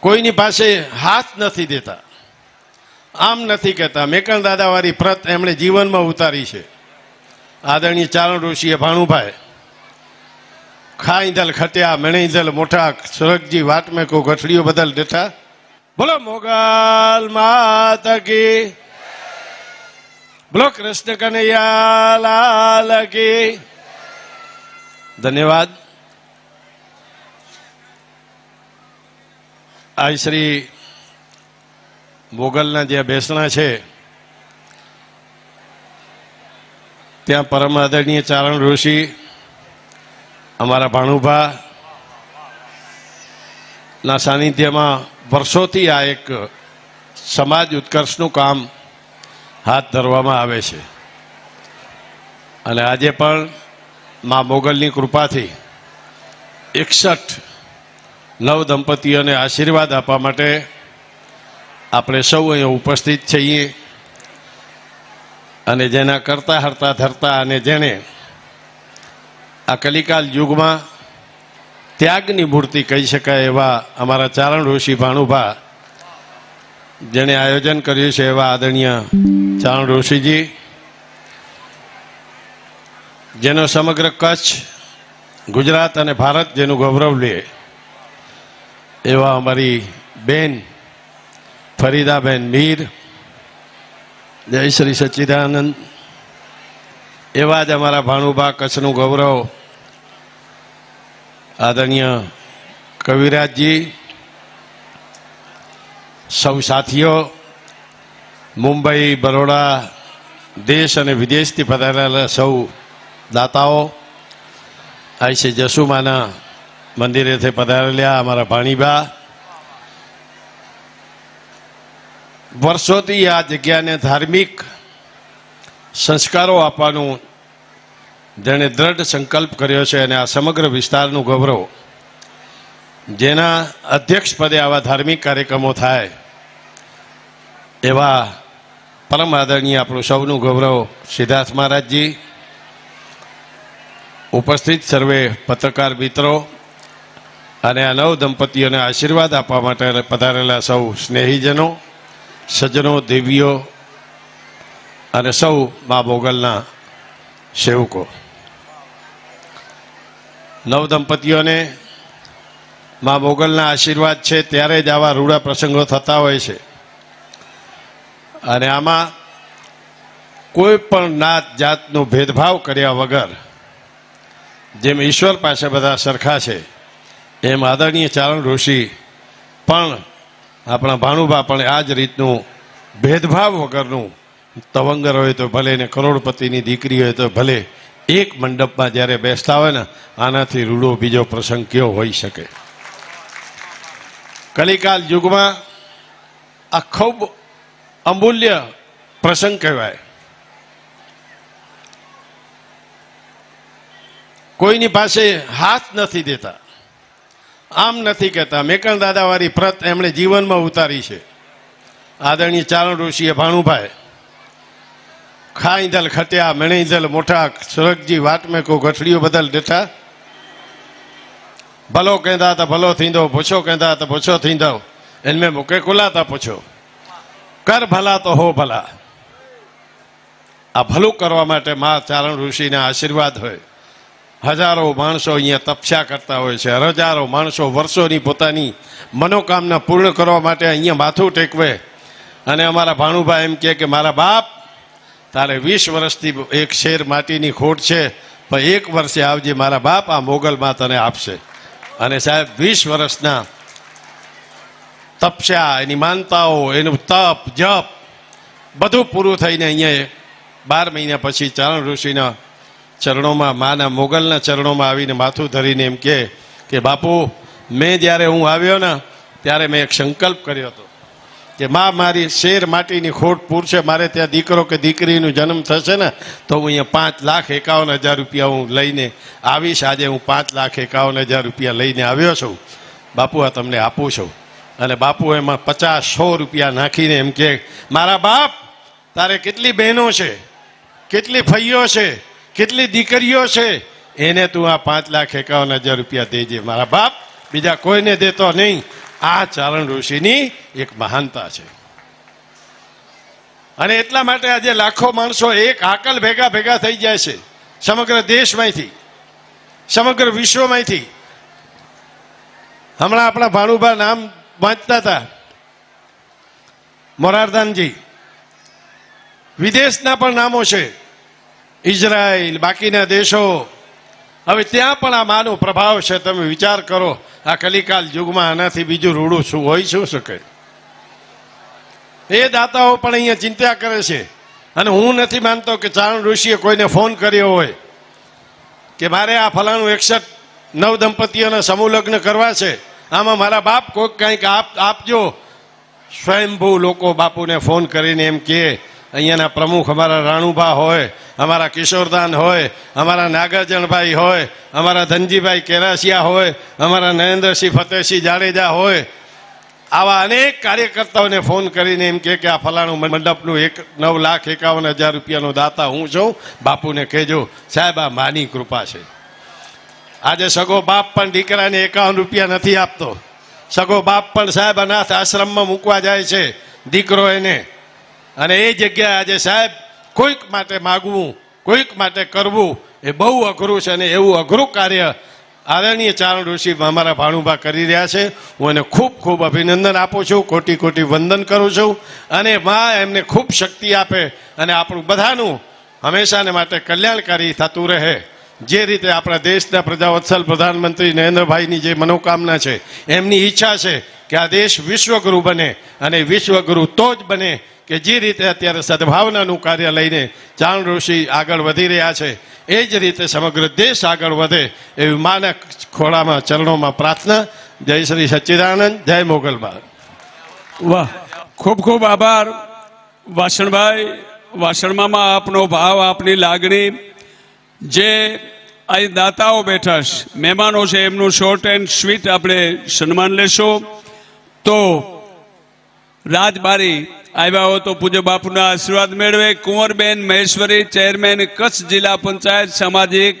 કોઈની પાસે હાથ નથી દેતા, આમ નથી કહેતા. મેકણ દાદાવાળી પ્રત એમણે જીવનમાં ઉતારી છે. આદરણીય ચારણ ઋષિએ ભાણુભાઈ ખાઈધલ ખટ્યા મેણીધલ મોટા સુરગજી વાટ મેં કો ગઠડીઓ બદલ દેઠા. બોલો મોગલ માત કી, બોલો કૃષ્ણ કનૈયા લાલ કી. ધન્યવાદ. આ શ્રી મોગલના જે બેસણા છે ત્યાં પરમ આદરણીય ચારણ ઋષિ અમારા ભાણુભા ના સાનિધ્યમાં વર્ષોથી આ એક સમાજ ઉત્કર્ષનું કામ હાથ ધરવામાં આવે છે. અને આજે પણ મા મોગલની કૃપાથી 61 નવ દંપતીઓને આશીર્વાદ આપવા માટે આપણે સૌ અહીંયા ઉપસ્થિત છીએ. અને જેના કરતા હરતા ધરતા અને જેણે આ કલિકાલ યુગમાં ત્યાગની મૂર્તિ કહી શકાય એવા અમારા ચારણ ઋષિ ભાણુભા જેણે આયોજન કર્યું છે એવા આદરણીય ચારણ ઋષિજી, જેનો સમગ્ર કચ્છ, ગુજરાત અને ભારત જેનું ગૌરવ લે એવા અમારી બેન ફરીદાબેન મીર, જય શ્રી સચ્ચિદાનંદ. એવા જ અમારા ભાણુભા કચ્છનું ગૌરવ આદરણીય કવિરાજજી, સૌ સાથીઓ, મુંબઈ, બરોડા, દેશ અને વિદેશથી પધારેલા સૌ દાતાઓ, આ છે જસુમાના મંદિરેથી પધારેલા અમારા ભાણીબા. વર્ષોથી આ જગ્યાને ધાર્મિક સંસ્કારો આપવાનું જેણે દ્રઢ સંકલ્પ કર્યો છે અને આ સમગ્ર વિસ્તારનું ગૌરવ, જેના અધ્યક્ષ પદે આવા ધાર્મિક કાર્યક્રમો થાય એવા પરમ આદરણીય આપણું સૌનું ગૌરવ સિદ્ધાર્થ મહારાજજી, ઉપસ્થિત સર્વે પત્રકાર મિત્રો અને આ નવ દંપતીઓને આશીર્વાદ આપવા માટે પધારેલા સૌ સ્નેહીજનો, સજ્જનો, દેવીઓ અને સૌ મા મોગલના સેવકો. નવ દંપતીઓને મા મોગલના આશીર્વાદ છે ત્યારે જ આવા રૂડા પ્રસંગો થતા હોય છે. અને આમાં કોઈ પણ નાત જાતનો ભેદભાવ કર્યા વગર જેમ ઈશ્વર પાસે બધા સરખા છે એમ આદરણીય ચારણ ઋષિ પણ આપણા ભાણુભા પણ આ જ રીતનું ભેદભાવ વગરનું તવંગર હોય તો ભલે ને કરોડપતિની દીકરી હોય તો ભલે એક મંડપમાં જ્યારે બેસતા હોય ને આનાથી રૂડો બીજો પ્રસંગ કયો હોઈ શકે. કલિકાલ યુગમાં આ ખૂબ અમૂલ્ય પ્રસંગ કહેવાય. કોઈની પાસે હાથ નથી દેતા, આમ નથી કહેતા. મેકણ દાદાવાળી પ્રત એમણે જીવનમાં ઉતારી છે. આદરણીય ચારણ ઋષિએ ભાણુભાઈ ખાઈધલ ખટ્યા મેણીધલ મોટા સુરગજી વાટ મેં કો ગઠડીઓ બદલ દેઠા. ભલો કહેતા તો ભલો થીંદો, પૂછો કહેતા તો પૂછો થીંદો, એનમે મૂકે કુલાતા પૂછો, કર ભલા તો હો ભલા. આ ભલું કરવા માટે મા ચારણ ઋષિના આશીર્વાદ હોય. હજારો માણસો અહીંયા તપસ્યા કરતા હોય છે. હજારો માણસો વર્ષોની પોતાની મનોકામના પૂર્ણ કરવા માટે અહીંયા માથું ટેકવે. અને અમારા ભાણુભાઈ એમ કહે કે મારા બાપ તારે 20 વર્ષથી એક શેર માટીની ખોટ છે, પણ 1 વર્ષે આવજે મારા બાપ, આ મોગલમાં તને આપશે. અને સાહેબ 20 વર્ષના તપસ્યા, એની માનતાઓ, એનું તપ જપ બધું પૂરું થઈને અહીંયા 12 મહિના પછી ચારણ ઋષિના ચરણોમાં, માના મોગલના ચરણોમાં આવીને માથું ધરીને એમ કે બાપુ, મેં જ્યારે હું આવ્યો ને ત્યારે મેં એક સંકલ્પ કર્યો હતો કે માં મારી શેર માટીની ખોટ પૂરશે, મારે ત્યાં દીકરો કે દીકરીનું જન્મ થશે ને તો હું અહીંયા 5,51,000 રૂપિયા હું લઈને આવીશ. આજે હું 5,51,000 રૂપિયા લઈને આવ્યો છું બાપુ, આ તમને આપું છું. અને બાપુ એમાં 50-100 રૂપિયા નાખીને એમ કે મારા બાપ, તારે કેટલી બહેનો છે, કેટલી ફઈઓ છે, કેટલી દીકરીઓ છે, એને તું આ 5,51,000 રૂપિયા દેજે મારા બાપ, બીજા કોઈને દેતો નહીં. આ ચારણ ઋષિની એક મહાનતા છે. અને એટલા માટે આજે લાખો માણસો એક હાકલ ભેગા થઈ જાય છે, સમગ્ર દેશમાંથી, સમગ્ર વિશ્વમાંથી. હમણાં આપણા ભાણુભા નામ વાંચતા હતા, મોરારદાનજી. વિદેશના પણ નામો છે, ઇઝરાયલ, બાકીના દેશો. હવે ત્યાં પણ આ માનો પ્રભાવ છે. તમે વિચાર કરો, આ કલિકાલ યુગમાં આનાથી બીજું રૂડું શું હોઈ શું શકે? એ દાતાઓ પણ અહીંયા ચિંતા કરે છે. અને હું નથી માનતો કે ચારણ ઋષિએ કોઈને ફોન કર્યો હોય કે મારે આ ફલાણું 61 દંપતીઓના સમૂહ લગ્ન કરવા છે, આમાં મારા બાપ કોઈક કંઈક આપજો. સ્વયંભૂ લોકો બાપુને ફોન કરીને એમ કહે. અહીંયાના પ્રમુખ અમારા રાણુભા હોય, અમારા કિશોરદાન હોય, અમારા નાગાર્જુનભાઈ હોય, અમારા ધનજીભાઈ કેરાસિયા હોય, અમારા નરેન્દ્રસિંહ ફતેહસિંહ જાડેજા હોય, આવા અનેક કાર્યકર્તાઓને ફોન કરીને એમ કે આ ફલાણું મંડપનું 9,51,000 રૂપિયાનો દાતા હું છું, બાપુને કહેજો. સાહેબ, આ માની કૃપા છે. આજે સગો બાપ પણ દીકરાને 51 રૂપિયા નથી આપતો. સગો બાપ પણ સાહેબ અનાથ આશ્રમમાં મૂકવા જાય છે દીકરો એને. અને એ જગ્યાએ આજે સાહેબ કોઈક માટે માગવું, કોઈક માટે કરવું એ બહુ અઘરું છે. અને એવું અઘરું કાર્ય આદરણીય ચારણ ઋષિ અમારા ભાણુભા કરી રહ્યા છે. હું એને ખૂબ ખૂબ અભિનંદન આપું છું, કોટી કોટી વંદન કરું છું. અને માં એમને ખૂબ શક્તિ આપે અને આપણું બધાનું હંમેશાને માટે કલ્યાણકારી થતું રહે. જે રીતે આપણા દેશના પ્રજાવત્સલ પ્રધાનમંત્રી નરેન્દ્રભાઈની જે મનોકામના છે, એમની ઈચ્છા છે કે આ દેશ વિશ્વગુરુ બને. અને વિશ્વગુરુ તો જ બને કે જે રીતે અત્યારે સદભાવનાનું કાર્ય લઈને ચારણ ઋષિ આગળ વધી રહ્યા છે, એ જ રીતે સમગ્ર દેશ આગળ વધે એવી માના ખોળામાં ચરણોમાં પ્રાર્થના. જય શ્રી સચ્ચિદાનંદ, જય મોગલમાં. વાહ, ખૂબ ખૂબ આભાર વાસણભાઈ. વાસણમાં આપનો ભાવ, આપની લાગણી. જે અહીં દાતાઓ બેઠા છે, મહેમાનો છે, એમનું શોર્ટ એન્ડ સ્વીટ આપણે સન્માન લેશો. તો રાજબારી આવ્યા હો તો પૂજ્ય બાપુના આશીર્વાદ મેળવે. કુંવરબેન મહેશ્વરી, ચેરમેન કચ્છ જિલ્લા પંચાયત સામાજિક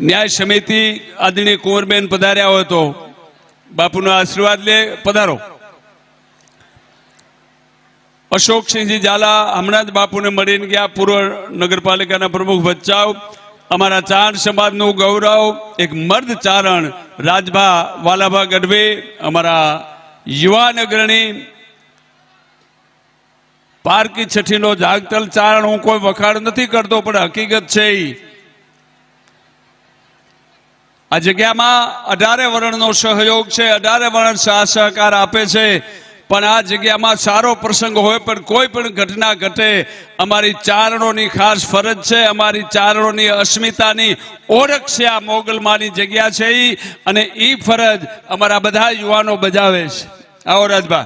ન્યાય સમિતિ, આદરણીય કુંવરબેન પધાર્યા હોય તો બાપુના આશીર્વાદ લે. પધારો. અશોકસિંહજી ઝાલા હમણાં જ બાપુને મળીને ગયા, પૂર્વ નગરપાલિકાના પ્રમુખ ભચાઉ. અમારા ચારણ સમાજનું ગૌરવ, એક મર્દ ચારણ રાજભા વાલાભા ગઢવી, અમારા યુવાન અગ્રણી પારકી છઠ્ઠીનો જાગતલ ચારણ. હું કોઈ વખાણ નથી કરતો, પણ હકીકત છે. આ જગ્યામાં 18 વર્ણનો સહયોગ છે, 18 વર્ણ સહકાર આપે છે. પણ આ જગ્યામાં સારો પ્રસંગ હોય, પણ કોઈ પણ ઘટના ઘટે, અમારી ચારણોની ખાસ ફરજ છે, અમારી ચારણોની અસ્મિતાની ઓળખ છે આ મોગલમાની જગ્યા છે. અને એ ફરજ અમારા બધા યુવાનો બજાવે છે. આવો રાજભા.